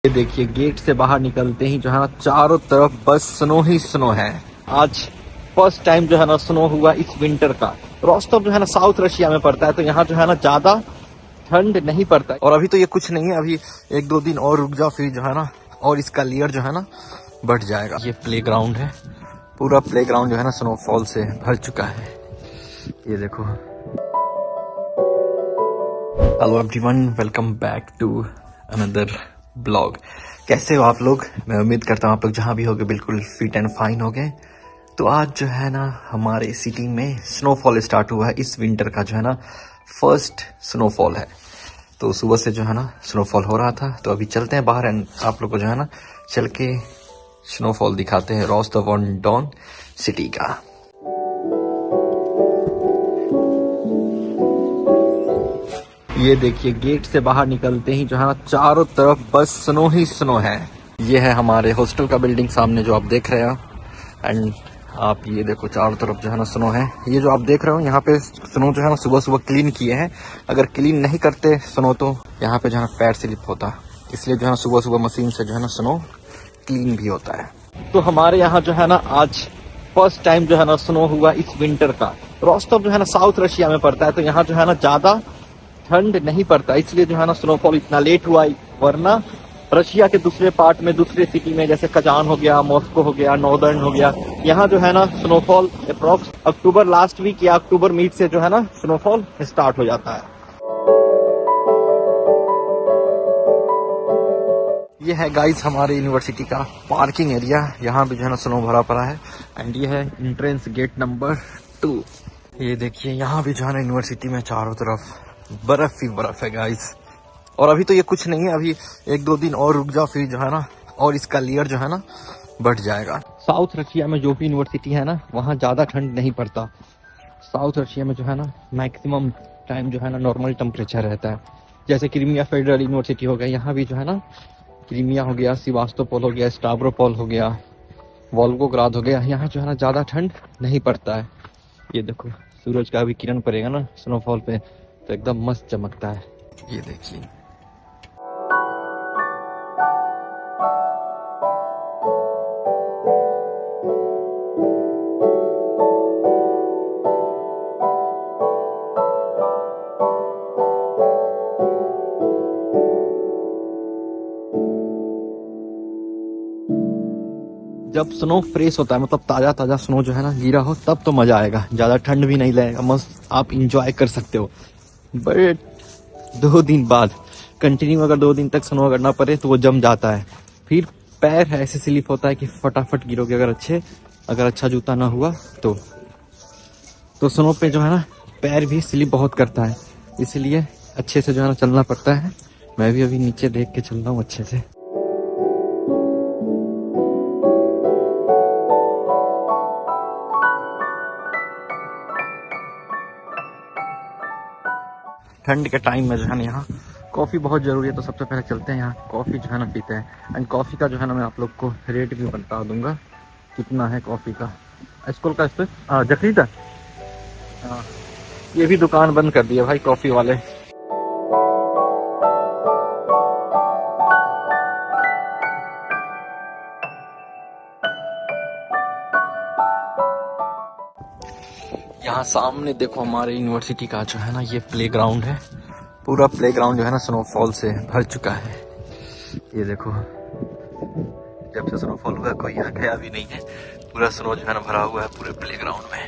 ये देखिए गेट से बाहर निकलते ही जो है ना चारों तरफ बस स्नो ही स्नो है। आज फर्स्ट टाइम जो है ना स्नो हुआ इस विंटर का। रोस्टोव जो है ना साउथ रशिया में पड़ता है, तो यहाँ जो है ना ज्यादा ठंड नहीं पड़ता है। और अभी तो ये कुछ नहीं है, अभी 1-2 दिन और रुक जाओ, फिर जो है ना और इसका लेयर जो है ना बढ़ जाएगा। ये प्लेग्राउंड है, पूरा प्लेग्राउंड जो है ना स्नोफॉल से भर चुका है। ये देखो। Hello everyone, welcome back to another blog. कैसे हो आप लोग? मैं उम्मीद करता हूँ आप लोग जहाँ भी होगे बिल्कुल फिट एंड फाइन होगे। तो आज जो है ना हमारे सिटी में स्नोफॉल स्टार्ट हुआ है। इस विंटर का जो है ना फर्स्ट स्नोफॉल है। तो सुबह से जो है ना स्नोफॉल हो रहा था, तो अभी चलते हैं बाहर एंड आप लोग को जो है ना चल के स्नोफॉल दिखाते हैं रोस्टोव ऑन डॉन सिटी का। ये देखिए गेट से बाहर निकलते ही जो है ना चारों तरफ बस स्नो ही स्नो है। ये है हमारे हॉस्टल का बिल्डिंग सामने जो आप देख रहे हो, एंड आप ये देखो चारों तरफ जो है ना स्नो है। ये जो आप देख रहे हो यहाँ पे स्नो जो है ना सुबह सुबह क्लीन किए हैं। अगर क्लीन नहीं करते स्नो तो यहाँ पे जो है ना पैर स्लिप होता, इसलिए जो है ना सुबह सुबह मशीन से जो है ना स्नो क्लीन भी होता है। तो हमारे यहाँ जो है ना आज फर्स्ट टाइम जो है ना स्नो हुआ इस विंटर का। रोस्टोव जो है ना साउथ रशिया में पड़ता है, तो यहाँ जो है ना ज्यादा ठंड नहीं पड़ता, इसलिए जो है ना स्नोफॉल इतना लेट हुआ। वरना रशिया के दूसरे पार्ट में, दूसरे सिटी में, जैसे कजान हो गया, मॉस्को हो गया, नॉर्दर्न हो गया, यहाँ जो है ना स्नोफॉल अप्रॉक्स अक्टूबर लास्ट वीक या अक्टूबर मिड से जो है ना स्नोफॉल स्टार्ट हो जाता है। ये है गाइस हमारे यूनिवर्सिटी का पार्किंग एरिया। यहाँ भी जो है ना स्नो भरा पड़ा है। एंड ये है एंट्रेंस गेट नंबर 2। ये देखिए यहाँ भी जो है ना यूनिवर्सिटी में चारों तरफ बर्फ ही बर्फ है गाइस। और अभी तो ये कुछ नहीं है, अभी 1-2 दिन और रुक जाओ, फिर जो है ना और इसका लेयर जो है ना बढ़ जाएगा। साउथ रशिया में जो भी यूनिवर्सिटी है ना वहाँ ज्यादा ठंड नहीं पड़ता। साउथ रशिया में जो है ना मैक्सिमम टाइम जो है ना नॉर्मल टेम्परेचर रहता है। जैसे क्रीमिया फेडरल यूनिवर्सिटी हो गया, यहाँ भी जो है ना क्रीमिया हो गया, सिवास्तोपोल हो गया, स्टाव्रोपोल हो गया, वोल्गोग्राद हो गया, यहाँ जो है ना ज्यादा ठंड नहीं पड़ता है। ये देखो सूरज का भी किरण पड़ेगा ना स्नोफॉल पे तो एकदम मस्त चमकता है। ये देखिए जब स्नो फ्रेश होता है, मतलब ताजा ताजा स्नो जो है ना गिरा हो, तब तो मजा आएगा। ज्यादा ठंड भी नहीं लगेगा, मस्त आप इंजॉय कर सकते हो। बट 2 दिन बाद कंटिन्यू अगर 2 दिन तक स्नो अगर ना पड़े तो वो जम जाता है, फिर पैर ऐसे स्लिप होता है कि फटाफट गिरोगे। अगर अच्छा जूता ना हुआ तो स्नो पे जो है ना पैर भी स्लिप बहुत करता है, इसलिए अच्छे से जो है ना चलना पड़ता है। मैं भी अभी नीचे देख के चल रहा हूँ अच्छे से। ठंड के टाइम में जो है ना यहाँ कॉफ़ी बहुत ज़रूरी है, तो सबसे पहले चलते हैं यहाँ कॉफ़ी जो है ना पीते हैं। एंड कॉफ़ी का जो है ना मैं आप लोग को रेट भी बता दूंगा कितना है कॉफ़ी का। स्कूल का इस पर जखरी था। हाँ, ये भी दुकान बंद कर दिया भाई कॉफ़ी वाले। यहाँ सामने देखो हमारे यूनिवर्सिटी का जो है ना ये प्लेग्राउंड है। पूरा प्लेग्राउंड जो है ना स्नोफॉल से भर चुका है। ये देखो जब से स्नोफॉल हुआ कोई यहाँ गया भी नहीं है, पूरा स्नो जो है ना भरा हुआ है पूरे प्लेग्राउंड में।